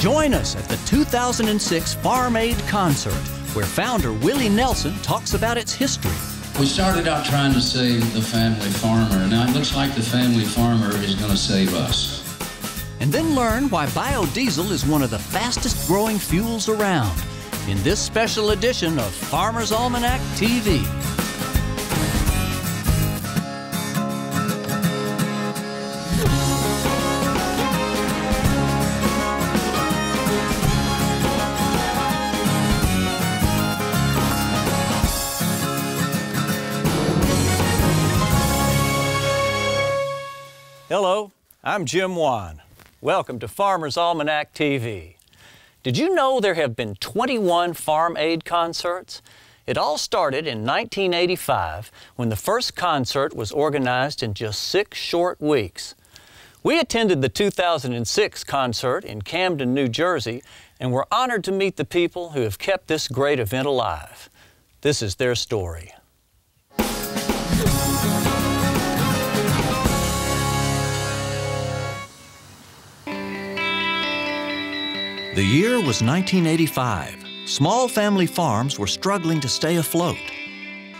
Join us at the 2006 Farm Aid concert, where founder Willie Nelson talks about its history. We started out trying to save the family farmer. Now it looks like the family farmer is going to save us. And then learn why biodiesel is one of the fastest growing fuels around in this special edition of Farmer's Almanac TV. Hello, I'm Jim Wan. Welcome to Farmer's Almanac TV. Did you know there have been 21 Farm Aid concerts? It all started in 1985 when the first concert was organized in just 6 short weeks. We attended the 2006 concert in Camden, New Jersey, and were honored to meet the people who have kept this great event alive. This is their story. The year was 1985. Small family farms were struggling to stay afloat.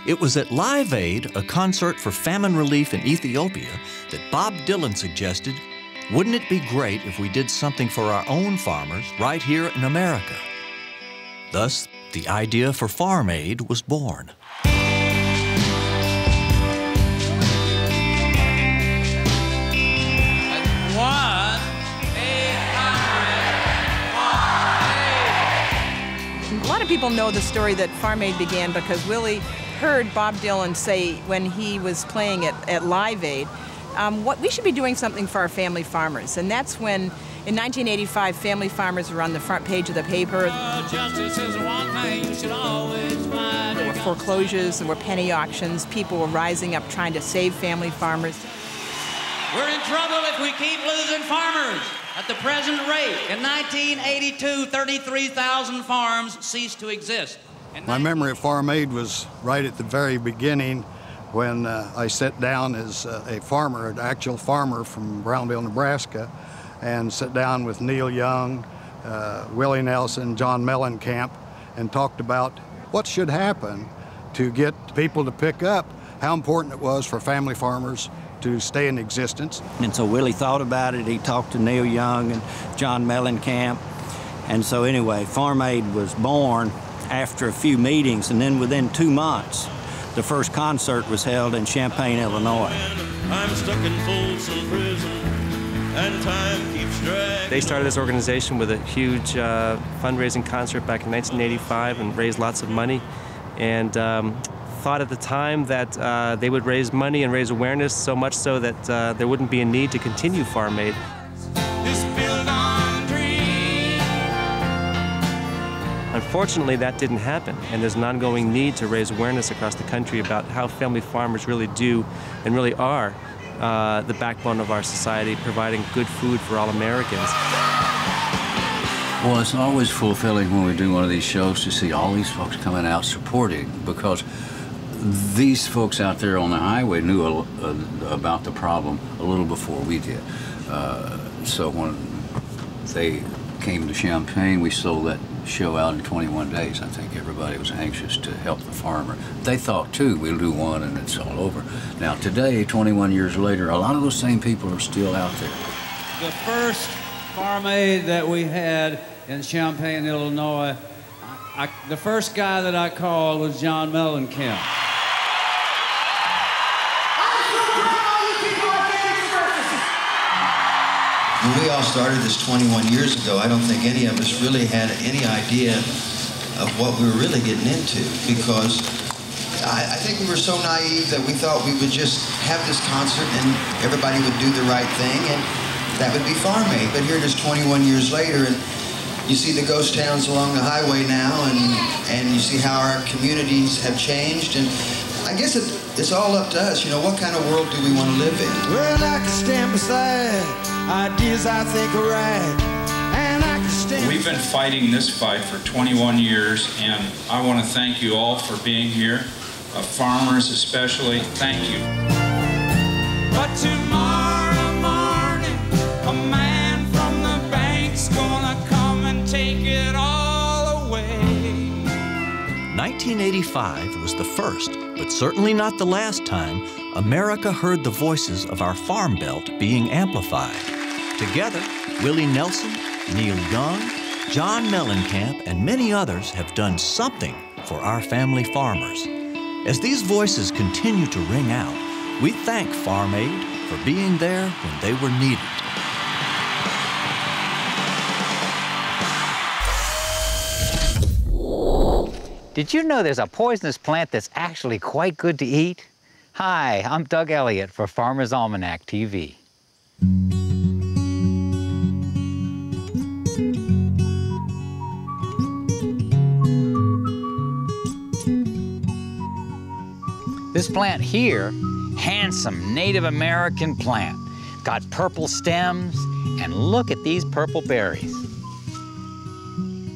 It was at Live Aid, a concert for famine relief in Ethiopia, that Bob Dylan suggested, wouldn't it be great if we did something for our own farmers right here in America? Thus, the idea for Farm Aid was born. A lot of people know the story that Farm Aid began because Willie heard Bob Dylan say when he was playing at Live Aid, we should be doing something for our family farmers. And that's when, in 1985, family farmers were on the front page of the paper. There were foreclosures, there were penny auctions, people were rising up trying to save family farmers. We're in trouble if we keep losing farmers. At the present rate, in 1982, 33,000 farms ceased to exist. My memory of Farm Aid was right at the very beginning when I sat down as a farmer, an actual farmer from Brownville, Nebraska, and sat down with Neil Young, Willie Nelson, John Mellencamp, and talked about what should happen to get people to pick up how important it was for family farmers to stay in existence. And so Willie thought about it. He talked to Neil Young and John Mellencamp. And so anyway, Farm Aid was born after a few meetings, and then within 2 months, the first concert was held in Champaign, Illinois. I'm stuck in Folsom Prison, and time keeps dragging. They started this organization with a huge fundraising concert back in 1985 and raised lots of money. And thought at the time that they would raise money and raise awareness, so much so that there wouldn't be a need to continue Farm Aid. Unfortunately, that didn't happen, and there's an ongoing need to raise awareness across the country about how family farmers really do and really are the backbone of our society, providing good food for all Americans. Well, it's always fulfilling when we do one of these shows to see all these folks coming out supporting, because these folks out there on the highway knew about the problem a little before we did. So when they came to Champaign, we sold that show out in 21 days. I think everybody was anxious to help the farmer. They thought, too, we'll do one and it's all over. Now, today, 21 years later, a lot of those same people are still out there. The first Farm Aid that we had in Champaign, Illinois, the first guy that I called was John Mellencamp. When we all started this 21 years ago, I don't think any of us really had any idea of what we were really getting into, because I think we were so naive that we thought we would just have this concert and everybody would do the right thing and that would be Farm Aid. But here it is 21 years later, and you see the ghost towns along the highway now, and you see how our communities have changed, and I guess it's all up to us, you know, what kind of world do we want to live in? Well, I can stand beside ideas I think are right, and I can stand. We've been fighting this fight for 21 years, and I want to thank you all for being here, farmers especially. Thank you. But tomorrow morning, a man from the bank's gonna come 1985 was the first, but certainly not the last time, America heard the voices of our Farm Belt being amplified. Together, Willie Nelson, Neil Young, John Mellencamp, and many others have done something for our family farmers. As these voices continue to ring out, we thank Farm Aid for being there when they were needed. Did you know there's a poisonous plant that's actually quite good to eat? Hi, I'm Doug Elliott for Farmer's Almanac TV. This plant here, handsome Native American plant, got purple stems, and look at these purple berries.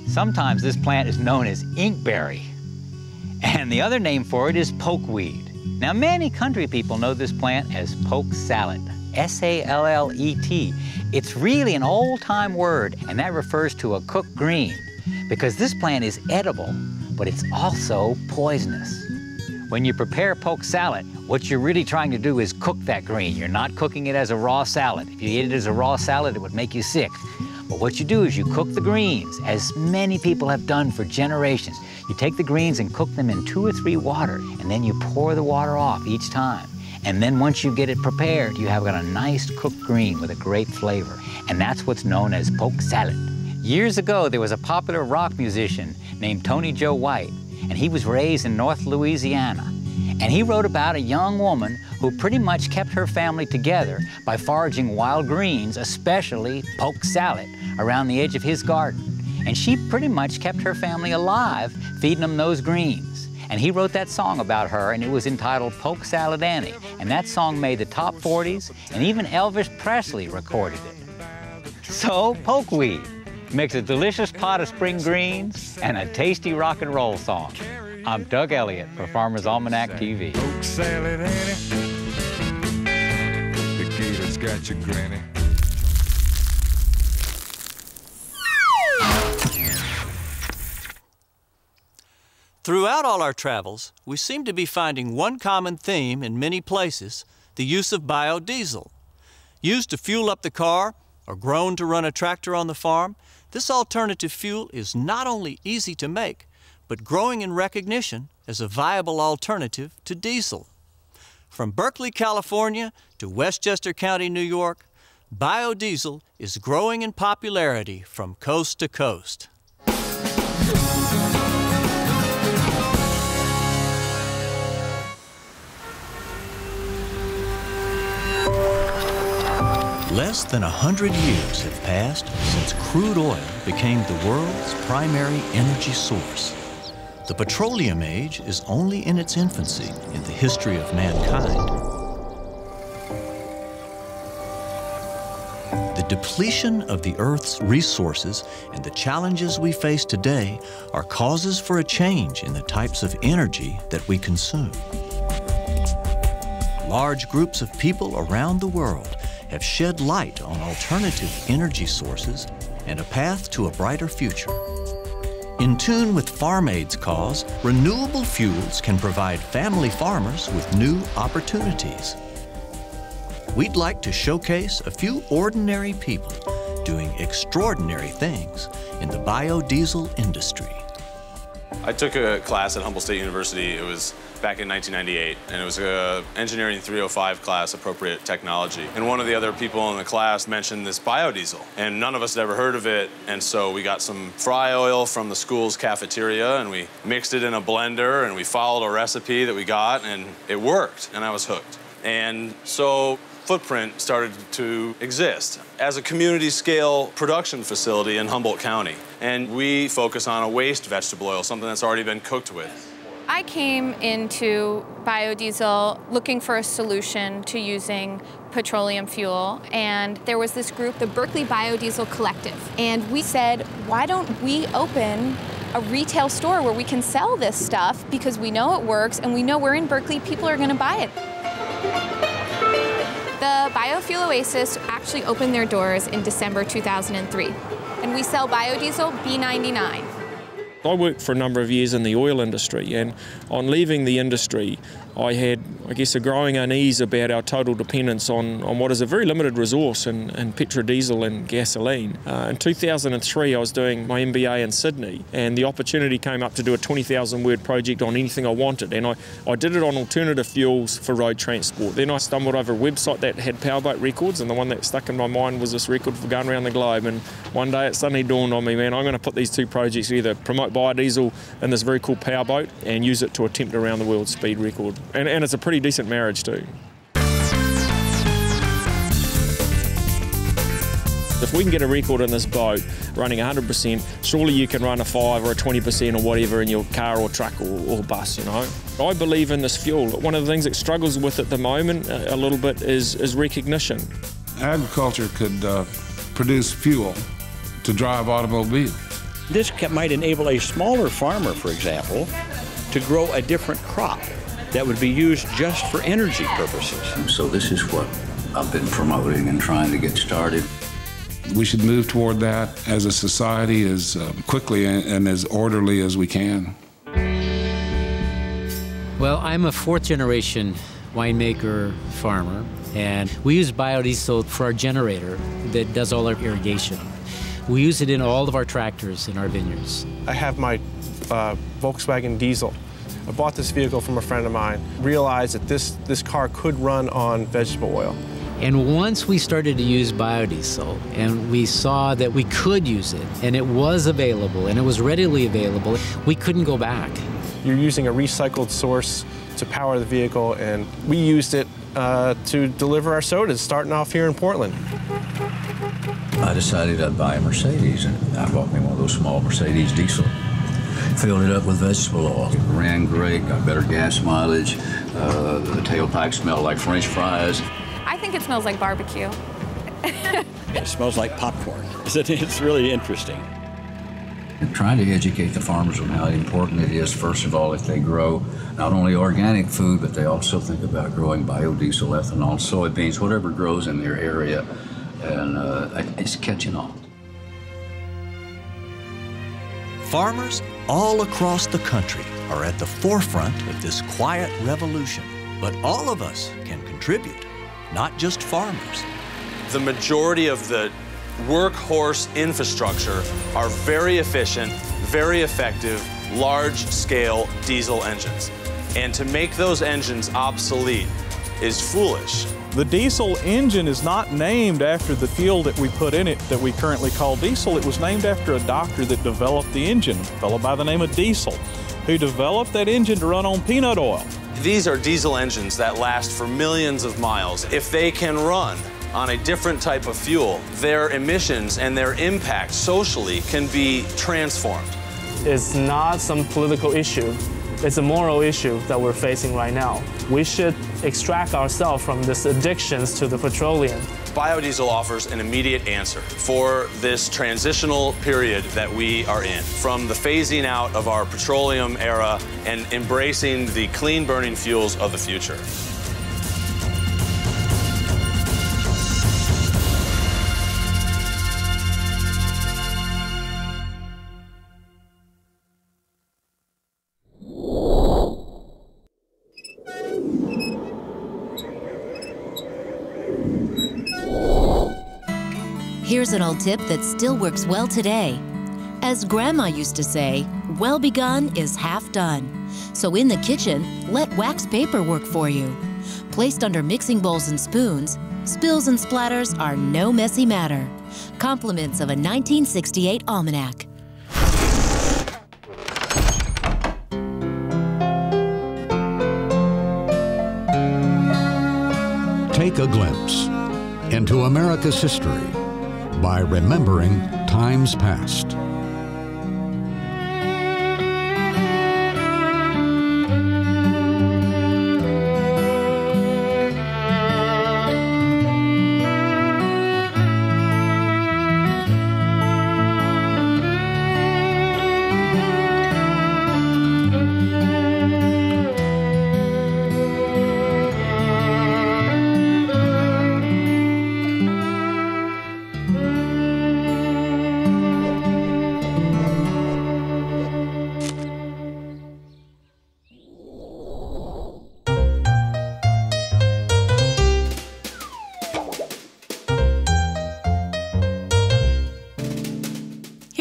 Sometimes this plant is known as inkberry, and the other name for it is pokeweed. Now, many country people know this plant as poke salad, S-A-L-L-E-T. It's really an old-time word, and that refers to a cooked green, because this plant is edible, but it's also poisonous. When you prepare poke salad, what you're really trying to do is cook that green. You're not cooking it as a raw salad. If you ate it as a raw salad, it would make you sick. But what you do is you cook the greens, as many people have done for generations. You take the greens and cook them in 2 or 3 water, and then you pour the water off each time. And then once you get it prepared, you have got a nice cooked green with a great flavor. And that's what's known as poke salad. Years ago, there was a popular rock musician named Tony Joe White, and he was raised in North Louisiana. And he wrote about a young woman who pretty much kept her family together by foraging wild greens, especially poke salad, around the edge of his garden. And she pretty much kept her family alive, feeding them those greens. And he wrote that song about her, and it was entitled Poke Salad Annie. And that song made the top 40s, and even Elvis Presley recorded it. So, pokeweed makes a delicious pot of spring greens and a tasty rock and roll song. I'm Doug Elliott for Farmer's Almanac TV. Poke salad Annie, the gator's got your granny. Throughout all our travels, we seem to be finding one common theme in many places: the use of biodiesel. Used to fuel up the car or grown to run a tractor on the farm, this alternative fuel is not only easy to make, but growing in recognition as a viable alternative to diesel. From Berkeley, California to Westchester County, New York, biodiesel is growing in popularity from coast to coast. Less than 100 years have passed since crude oil became the world's primary energy source. The petroleum age is only in its infancy in the history of mankind. The depletion of the Earth's resources and the challenges we face today are causes for a change in the types of energy that we consume. Large groups of people around the world have shed light on alternative energy sources and a path to a brighter future. In tune with Farm Aid's cause, renewable fuels can provide family farmers with new opportunities. We'd like to showcase a few ordinary people doing extraordinary things in the biodiesel industry. I took a class at Humboldt State University. It was back in 1998, and it was a Engineering 305 class, Appropriate Technology. And one of the other people in the class mentioned this biodiesel, and none of us had ever heard of it. And so we got some fry oil from the school's cafeteria, and we mixed it in a blender, and we followed a recipe that we got, and it worked, and I was hooked. And so Footprint started to exist as a community-scale production facility in Humboldt County. And we focus on a waste vegetable oil, something that's already been cooked with. I came into biodiesel looking for a solution to using petroleum fuel, and there was this group, the Berkeley Biodiesel Collective, and we said, why don't we open a retail store where we can sell this stuff, because we know it works and we know we're in Berkeley, people are going to buy it. The Biofuel Oasis actually opened their doors in December 2003, and we sell biodiesel B99. I worked for a number of years in the oil industry, and on leaving the industry, I had, I guess, a growing unease about our total dependence on what is a very limited resource in petrodiesel and gasoline. In 2003, I was doing my MBA in Sydney, and the opportunity came up to do a 20,000-word project on anything I wanted, and I did it on alternative fuels for road transport. Then I stumbled over a website that had powerboat records, and the one that stuck in my mind was this record for going around the globe, and one day it suddenly dawned on me, man, I'm going to put these two projects together, promote biodiesel in this very cool powerboat and use it to attempt around the world speed record. And it's a pretty decent marriage too. If we can get a record in this boat running 100%, surely you can run a 5 or a 20% or whatever in your car or truck or bus, you know. I believe in this fuel. One of the things it struggles with at the moment a little bit is recognition. Agriculture could produce fuel to drive automobiles. This might enable a smaller farmer, for example, to grow a different crop that would be used just for energy purposes. So this is what I've been promoting and trying to get started. We should move toward that as a society as quickly and as orderly as we can. Well, I'm a fourth-generation winemaker farmer, and we use biodiesel for our generator that does all our irrigation. We use it in all of our tractors in our vineyards. I have my Volkswagen diesel. I bought this vehicle from a friend of mine, realized that this car could run on vegetable oil. And once we started to use biodiesel and we saw that we could use it and it was available and it was readily available, we couldn't go back. You're using a recycled source to power the vehicle, and we used it to deliver our sodas starting off here in Portland. I decided I'd buy a Mercedes, and I bought me one of those small Mercedes diesel. Filled it up with vegetable oil. It ran great, got better gas mileage. The tailpipe smelled like French fries. I think it smells like barbecue. It smells like popcorn. It's really interesting. And trying to educate the farmers on how important it is, first of all, if they grow not only organic food, but they also think about growing biodiesel, ethanol, soybeans, whatever grows in their area, and it's catching on. Farmers all across the country are at the forefront of this quiet revolution, but all of us can contribute, not just farmers. The majority of the workhorse infrastructure are very efficient, very effective, large-scale diesel engines. And to make those engines obsolete is foolish. The diesel engine is not named after the fuel that we put in it that we currently call diesel. It was named after a doctor that developed the engine, a fellow by the name of Diesel, who developed that engine to run on peanut oil. These are diesel engines that last for millions of miles. If they can run on a different type of fuel, their emissions and their impact socially can be transformed. It's not some political issue. It's a moral issue that we're facing right now. We should extract ourselves from these addictions to the petroleum. Biodiesel offers an immediate answer for this transitional period that we are in, from the phasing out of our petroleum era and embracing the clean burning fuels of the future. Here's an old tip that still works well today. As Grandma used to say, well begun is half done. So in the kitchen, let wax paper work for you. Placed under mixing bowls and spoons, spills and splatters are no messy matter. Compliments of a 1968 Almanac. Take a glimpse into America's history by remembering times past.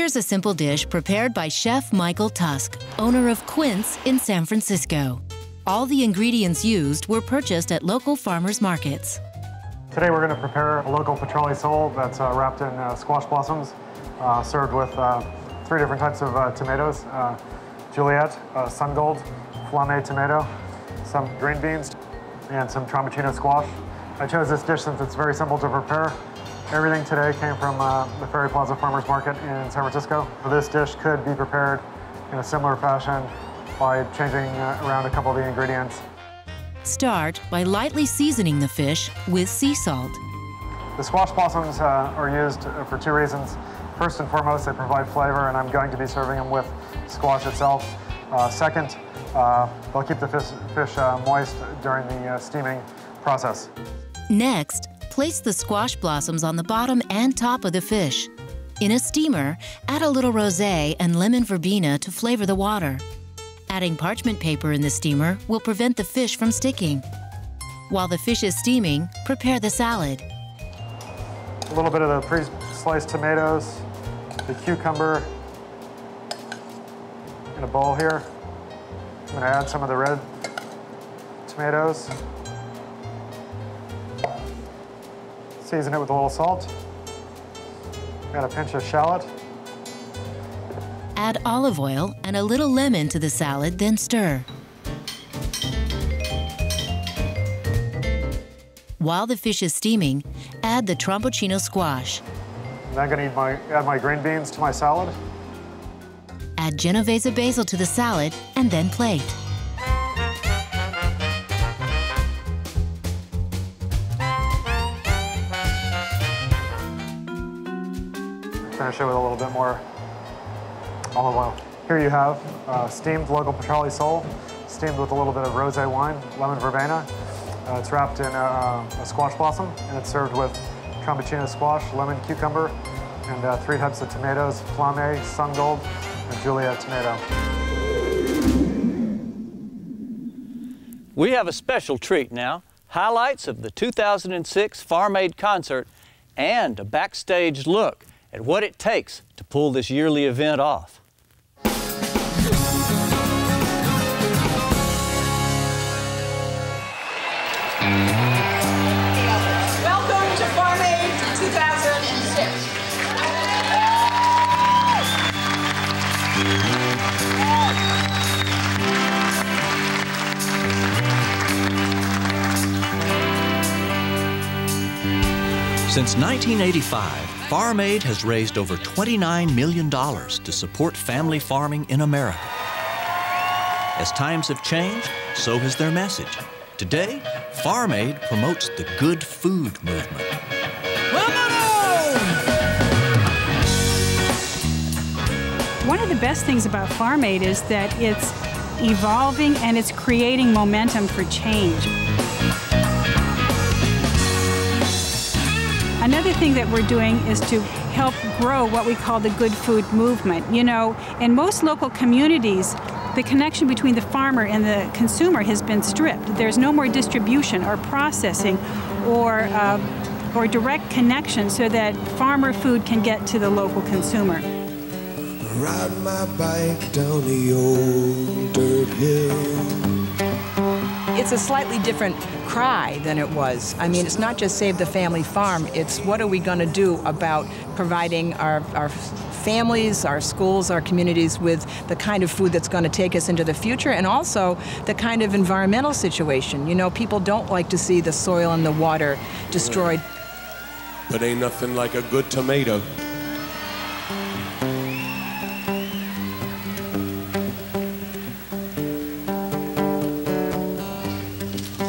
Here's a simple dish prepared by Chef Michael Tusk, owner of Quince in San Francisco. All the ingredients used were purchased at local farmers markets. Today we're going to prepare a local petroli sole that's wrapped in squash blossoms, served with 3 different types of tomatoes, Juliet, Sun Gold, Flamme tomato, some green beans, and some Tromboncino squash. I chose this dish since it's very simple to prepare. Everything today came from the Ferry Plaza Farmers Market in San Francisco. This dish could be prepared in a similar fashion by changing around a couple of the ingredients. Start by lightly seasoning the fish with sea salt. The squash blossoms are used for 2 reasons. First and foremost, they provide flavor, and I'm going to be serving them with squash itself. Second, they'll keep the fish moist during the steaming process. Next, place the squash blossoms on the bottom and top of the fish. In a steamer, add a little rosé and lemon verbena to flavor the water. Adding parchment paper in the steamer will prevent the fish from sticking. While the fish is steaming, prepare the salad. A little bit of the pre-sliced tomatoes, the cucumber in a bowl here. I'm going to add some of the red tomatoes. Season it with a little salt. Add a pinch of shallot. Add olive oil and a little lemon to the salad, then stir. While the fish is steaming, add the Tromboncino squash. And I'm going to add my green beans to my salad. Add Genovese basil to the salad and then plate. Finish it with a little bit more olive oil. Here you have steamed local petroli sole, steamed with a little bit of rosé wine, lemon verbena. It's wrapped in a squash blossom, and it's served with Tromboncino squash, lemon cucumber, and 3 types of tomatoes, Flamme, Sun Gold, and Juliet tomato. We have a special treat now. Highlights of the 2006 Farm Aid concert and a backstage look at what it takes to pull this yearly event off. Welcome to Farm Aid 2006. Since 1985, Farm Aid has raised over $29 million to support family farming in America. As times have changed, so has their message. Today, Farm Aid promotes the good food movement. One of the best things about Farm Aid is that it's evolving and it's creating momentum for change. Another thing that we're doing is to help grow what we call the good food movement. You know, in most local communities, the connection between the farmer and the consumer has been stripped. There's no more distribution or processing or direct connection so that farmer food can get to the local consumer. Ride my bike down the old dirt hill. It's a slightly different cry than it was. I mean, it's not just save the family farm, it's what are we going to do about providing our families, our schools, our communities with the kind of food that's going to take us into the future, and also the kind of environmental situation. You know, people don't like to see the soil and the water destroyed. But ain't nothing like a good tomato.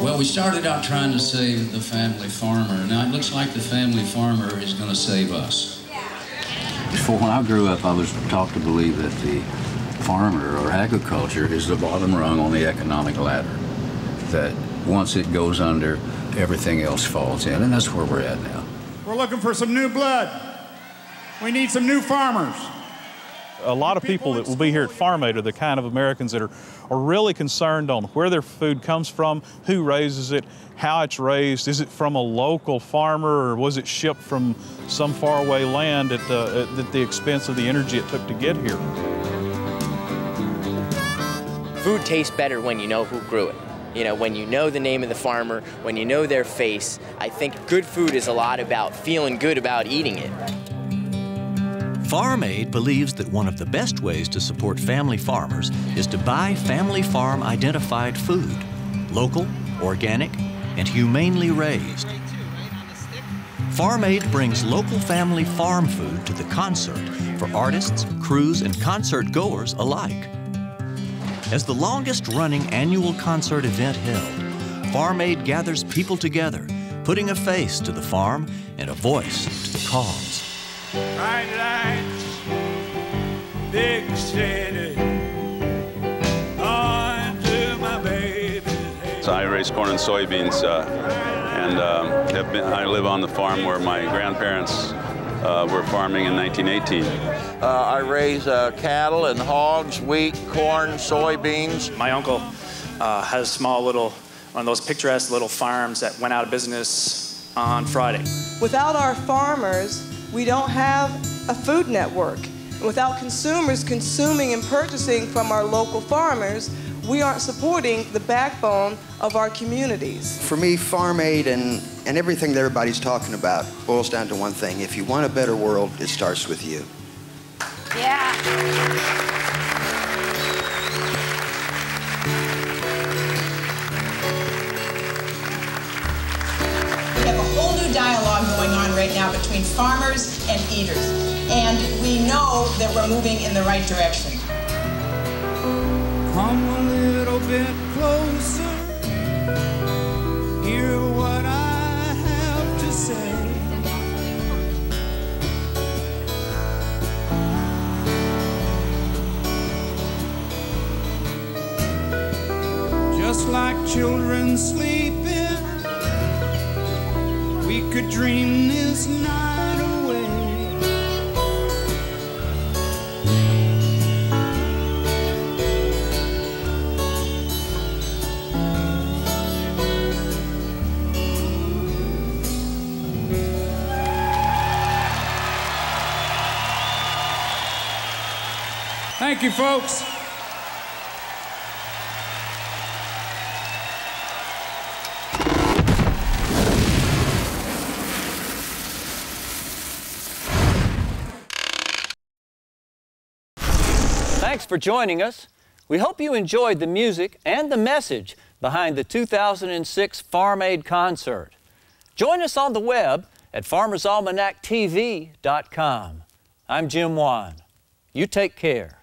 Well, we started out trying to save the family farmer. Now it looks like the family farmer is going to save us. Before, when I grew up, I was taught to believe that the farmer or agriculture is the bottom rung on the economic ladder. That once it goes under, everything else falls in, and that's where we're at now. We're looking for some new blood. We need some new farmers. A lot of people that will be here at Farm Aid are the kind of Americans that are really concerned on where their food comes from, who raises it, how it's raised. Is it from a local farmer, or was it shipped from some faraway land at the expense of the energy it took to get here? Food tastes better when you know who grew it. You know, when you know the name of the farmer, when you know their face. I think good food is a lot about feeling good about eating it. Farm Aid believes that one of the best ways to support family farmers is to buy family farm identified food, local, organic, and humanely raised. Farm Aid brings local family farm food to the concert for artists, crews, and concert goers alike. As the longest-running annual concert event held, Farm Aid gathers people together, putting a face to the farm and a voice to the cause. Bright lights, big city, on to my baby's head. So I raise corn and soybeans, I live on the farm where my grandparents were farming in 1918. I raise cattle and hogs, wheat, corn, soybeans. My uncle has a small little, one of those picturesque little farms that went out of business on Friday. Without our farmers, we don't have a food network. Without consumers consuming and purchasing from our local farmers, we aren't supporting the backbone of our communities. For me, Farm Aid and everything that everybody's talking about boils down to one thing. If you want a better world, it starts with you. Yeah. We have a whole new dialogue going on right now between farmers and eaters, and we know that we're moving in the right direction. Come a little bit closer, hear what I have to say. Just like children sleeping, we could dream this night away. Thank you, folks. Thanks for joining us. We hope you enjoyed the music and the message behind the 2006 Farm Aid concert. Join us on the web at farmersalmanactv.com. I'm Jim Wan. You take care.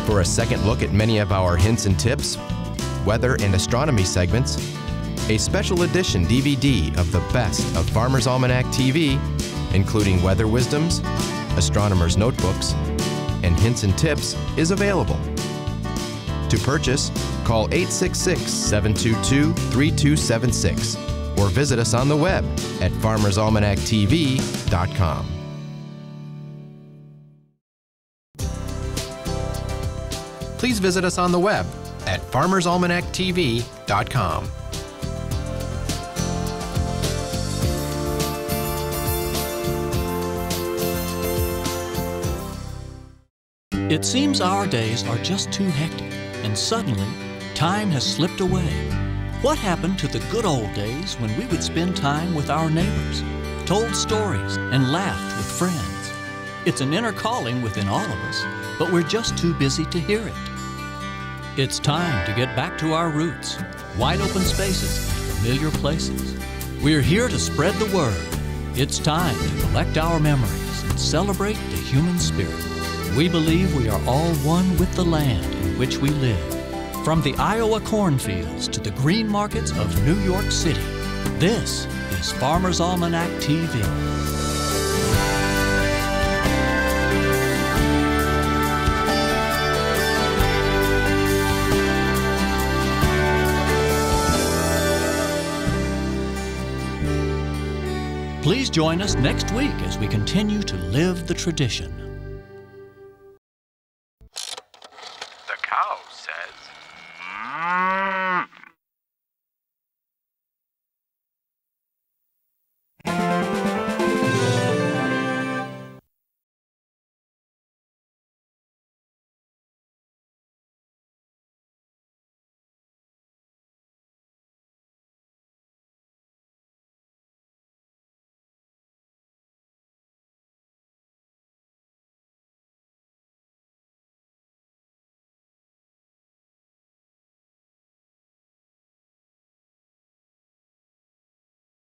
For a second look at many of our hints and tips, weather and astronomy segments, a special edition DVD of the best of Farmer's Almanac TV, including weather wisdoms, astronomers' notebooks, and hints and tips is available. To purchase, call 866-722-3276 or visit us on the web at farmersalmanac.tv.com. Please visit us on the web at farmersalmanac.tv.com. It seems our days are just too hectic, and suddenly, time has slipped away. What happened to the good old days when we would spend time with our neighbors, told stories, and laughed with friends? It's an inner calling within all of us, but we're just too busy to hear it. It's time to get back to our roots, wide open spaces and familiar places. We're here to spread the word. It's time to collect our memories and celebrate the human spirit. We believe we are all one with the land in which we live. From the Iowa cornfields to the green markets of New York City, this is Farmer's Almanac TV. Please join us next week as we continue to live the tradition. The cow says,